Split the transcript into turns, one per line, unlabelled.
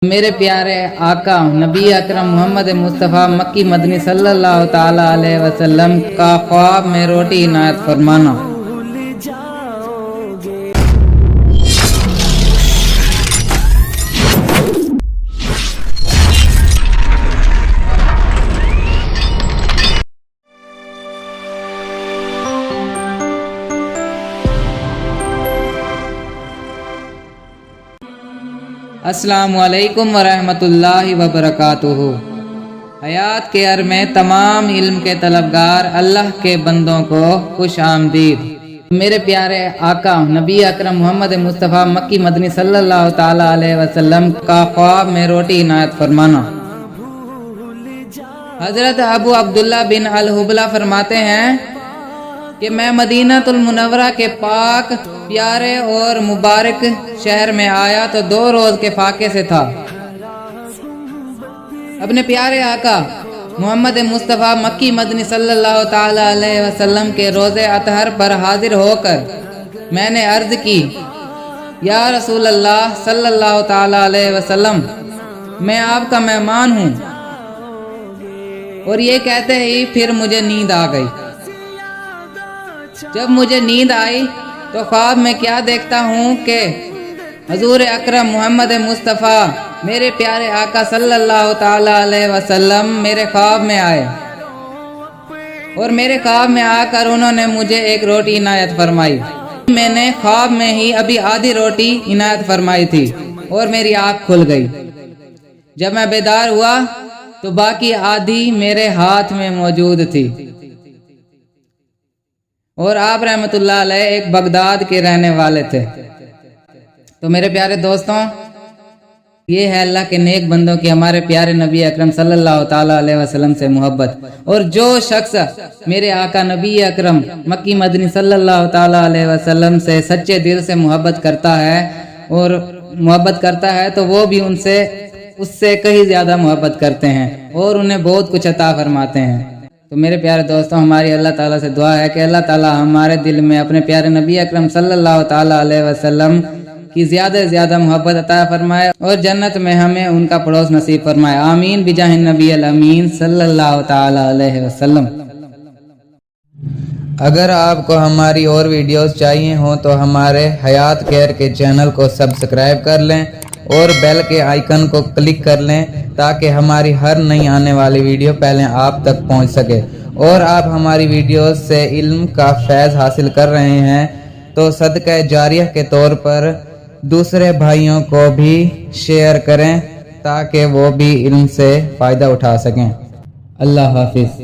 میرے پیارے آقا نبی اکرم محمد مصطفیٰ مکی مدنی صلی اللہ تعالی علیہ وسلم کا خواب میں روٹی عنایت فرمانا۔ السلام علیکم ورحمۃ اللہ وبرکاتہ۔ حیات کے عرصے میں تمام علم کے طلبگار اللہ کے بندوں کو خوش آمدید۔ میرے پیارے آقا نبی اکرم محمد مصطفیٰ مکی مدنی صلی اللہ تعالی علیہ وسلم کا خواب میں روٹی عنایت فرمانا۔ حضرت ابو عبداللہ بن الحبلہ فرماتے ہیں کہ میں مدینہ المنورہ کے پاک پیارے اور مبارک شہر میں آیا تو 2 روز کے فاقے سے تھا۔ اپنے پیارے آقا محمد مصطفیٰ مکی مدنی صلی اللہ تعالی علیہ وسلم کے روزے اطہر پر حاضر ہو کر میں نے عرض کی، یا رسول اللہ صلی اللہ تعالی علیہ وسلم، میں آپ کا مہمان ہوں۔ اور یہ کہتے ہی پھر مجھے نیند آ گئی۔ جب مجھے نیند آئی تو خواب میں کیا دیکھتا ہوں کہ حضور اکرم محمد مصطفیٰ میرے پیارے آقا صلی اللہ تعالی علیہ وسلم میرے خواب میں آئے، اور میرے خواب میں آ کر انہوں نے مجھے ایک روٹی عنایت فرمائی۔ میں نے خواب میں ہی ابھی آدھی روٹی عنایت فرمائی تھی اور میری آنکھ کھل گئی۔ جب میں بیدار ہوا تو باقی آدھی میرے ہاتھ میں موجود تھی۔ اور آپ رحمت اللہ علیہ ایک بغداد کے رہنے والے تھے۔ تو میرے پیارے دوستوں، یہ ہے اللہ کے نیک بندوں کی ہمارے پیارے نبی اکرم صلی اللہ تعالی علیہ وسلم سے محبت۔ اور جو شخص میرے آقا نبی اکرم مکی مدنی صلی اللہ تعالی علیہ وسلم سے سچے دل سے محبت کرتا ہے تو وہ بھی اس سے کہیں زیادہ محبت کرتے ہیں اور انہیں بہت کچھ عطا فرماتے ہیں۔ تو میرے پیارے دوستوں، ہماری اللہ تعالیٰ سے دعا ہے کہ اللہ تعالیٰ ہمارے دل میں اپنے پیارے نبی اکرم صلی اللہ تعالی علیہ وسلم کی زیادہ سے زیادہ محبت عطا فرمائے اور جنت میں ہمیں ان کا پڑوس نصیب فرمائے۔ آمین بجاہ النبی الامین صلی اللہ تعالی علیہ وسلم۔ اگر آپ کو ہماری اور ویڈیوز چاہیے ہوں تو ہمارے حیات کیئر کے چینل کو سبسکرائب کر لیں اور بیل کے آئیکن کو کلک کر لیں تاکہ ہماری ہر نئی آنے والی ویڈیو پہلے آپ تک پہنچ سکے۔ اور آپ ہماری ویڈیوز سے علم کا فیض حاصل کر رہے ہیں تو صدقہ جاریہ کے طور پر دوسرے بھائیوں کو بھی شیئر کریں تاکہ وہ بھی علم سے فائدہ اٹھا سکیں۔ اللہ حافظ۔